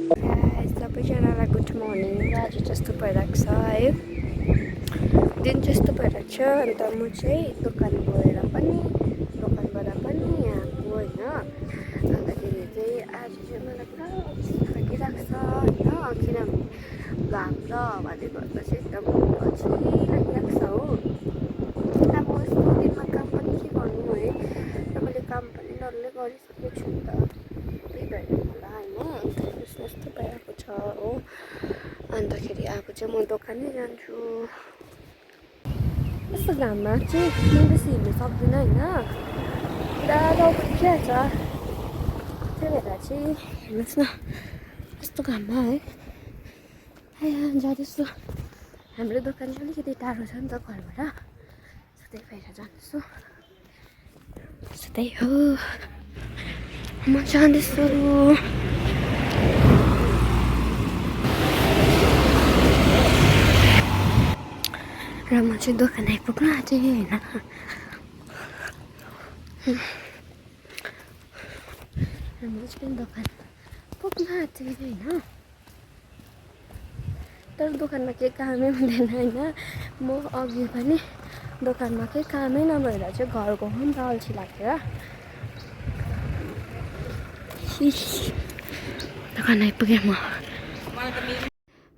सबैजनालाई good morning. आज जस्तो भइरहेको छ है, दिन जस्तो भइरहेको छ। अन्त म चाहिँ दोकान गएर पनि दोकानबाट पनि यहाँ आएको होइन। अन्तखेरि चाहिँ आज चाहिँ मलाई पुरा अल्छी लागिरहेको छ होइन, किनभने घाम र हावाले गर्दा चाहिँ एकदम अल्छी लागिरहेको छ हो। अब यस्तो दिनमा काम पनि के गर्नु है, र मैले काम पनि डल्लै गरिसकेको छु नि त, त्यही भएर मलाई होइन यस्तो भइरहेको छ हो। अन्तखेरि अब चाहिँ म दोकानै जान्छु। यस्तो घाममा चाहिँ म बेसी हिँड्नु सक्दिनँ होइन, पुरा टाउको दुखिहाल्छ। त्यही भएर चाहिँ हेर्नुहोस् न यस्तो घाममा है जाँदैछु। हाम्रो दोकान चाहिँ अलिकति टाढो छ नि त घरबाट, त्यही भएर जाँदैछु। त्यही हो, म जाँदैछु। र म चाहिँ दोकान आइपुग्नु आँटेँ होइन। र म चाहिँ दोकान पुग्नु आँटेँ होइन। तर दोकानमा केही कामै हुँदैन होइन। म अघि पनि दोकानमा केही कामै नभएर चाहिँ घर गउँ नि त अल्छी लागेर दोकान आइपुगेँ म।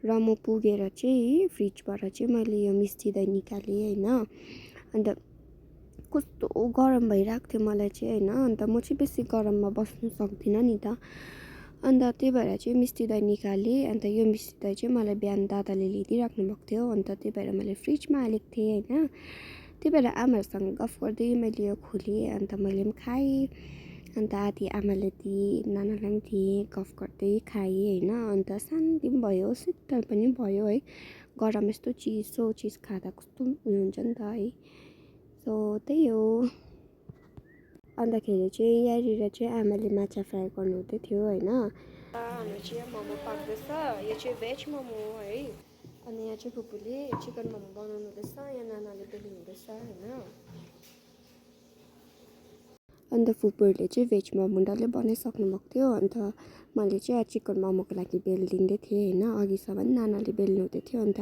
र म पुगेर चाहिँ फ्रिजबाट चाहिँ मैले यो मिस्टी दही निकालेँ होइन। अन्त कस्तो गरम भइरहेको थियो मलाई चाहिँ होइन। अन्त म चाहिँ बेसी गरममा बस्नु सक्दिनँ नि त, अन्त त्यही भएर चाहिँ मिस्टी दही निकालेँ। अन्त यो मिस्टी दही चाहिँ मलाई बिहान दादाले ल्याइदिइराख्नु भएको थियो, अन्त त्यही भएर मैले फ्रिजमा हालेको थिएँ होइन। त्यही भएर आमाहरूसँग गफ गर्दै मैले यो खोलेँ, अन्त मैले पनि खाएँ। अन्त आधी आमाले दिएँ, नानालाई पनि दिएँ, गफ गर्दै खाएँ होइन। अन्त शान्ति पनि भयो, शीतल पनि भयो है। गरम यस्तो चिज खाँदा कस्तो उयो हुन्छ नि त है। सो त्यही हो। अन्तखेरि चाहिँ यहाँनिर चाहिँ आमाले माछा फ्राई गर्नु हुँदै थियो होइन। हाम्रो चाहिँ यहाँ मोमो पाक्दैछ, यो चाहिँ भेज मोमो हो है। अनि यहाँ चाहिँ फुपूले चिकन मोमो बनाउनु हुँदैछ, यहाँ नानाले बेल्नु हुँदैछ होइन। अन्त फुपूहरूले चाहिँ भेज मोमो डल्लै बनाइसक्नु भएको थियो। अन्त मैले चाहिँ चिकन मोमोको लागि बेलिदिँदै थिएँ होइन। अघिसम्म नानाले बेल्नु हुँदै थियो, अन्त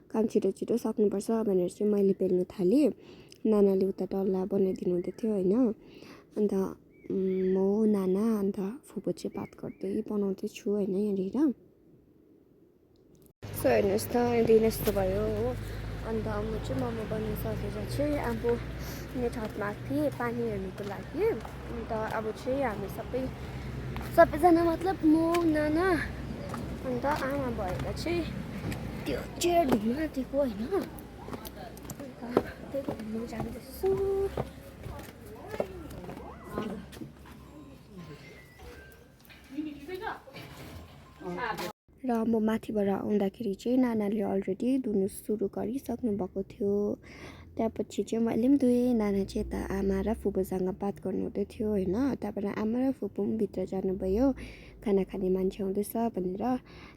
काम छिटो छिटो सक्नुपर्छ भनेर चाहिँ मैले बेल्नु थालेँ। नानाले उता डल्ला बनाइदिनु हुँदै थियो होइन। अन्त म नाना अन्त फुपू चाहिँ बात गर्दै बनाउँदैछु होइन यहाँनिर। सो हेर्नुहोस् त दिन यस्तो भयो हो। अन्त म चाहिँ मोमो बनाइसकेर चाहिँ अब यहाँ छतमा आएको थिएँ पानी हेर्नुको लागि। अन्त अब चाहिँ हामी सबैजना मतलब म नाना अन्त आमा भएर चाहिँ त्यो चेयर धुम्न आँटेको होइन। अन्त त्यही भएर म जाँदैछु। र म माथिबाट आउँदाखेरि चाहिँ नानाले अलरेडी धुनु सुरु गरिसक्नु भएको थियो। त्यहाँपछि चाहिँ मैले पनि धुएँ। नाना चाहिँ यता आमा र फुपूसँग बात गर्नु हुँदै थियो होइन। त्यहाँबाट आमा र फुपू पनि भित्र जानुभयो, खाना खाने मान्छे आउँदैछ भनेर।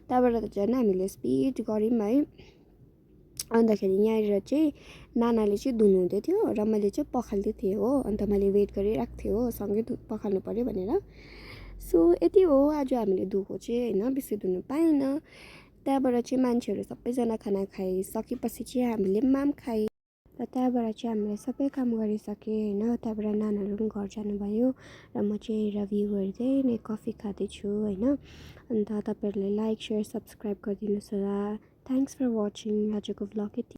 त्यहाँबाट त झन् हामीले स्पिड गऱ्यौँ है। अन्तखेरि यहाँनिर चाहिँ नानाले चाहिँ धुनु हुँदै थियो र मैले चाहिँ पखाल्दै थिएँ हो। अन्त मैले वेट गरिरहेको थिएँ हो, सँगै पखाल्नु पऱ्यो भनेर। सो यति हो आज हामीले धुएको चाहिँ होइन, बेसी धुनु पाएन। त्यहाँबाट चाहिँ मान्छेहरू सबैजना खाना खाइसकेपछि चाहिँ हामीले पनि माम खाएँ। र त्यहाँबाट चाहिँ हामीले सबै काम गरिसकेँ होइन। त्यहाँबाट नानाहरू पनि घर जानुभयो र म चाहिँ रिभ्यू हेर्दै नै कफी खाँदैछु होइन। अन्त तपाईँहरूले लाइक सेयर सब्सक्राइब गरिदिनुहोस् होला। Thanks for watching. आजको भ्लग यति।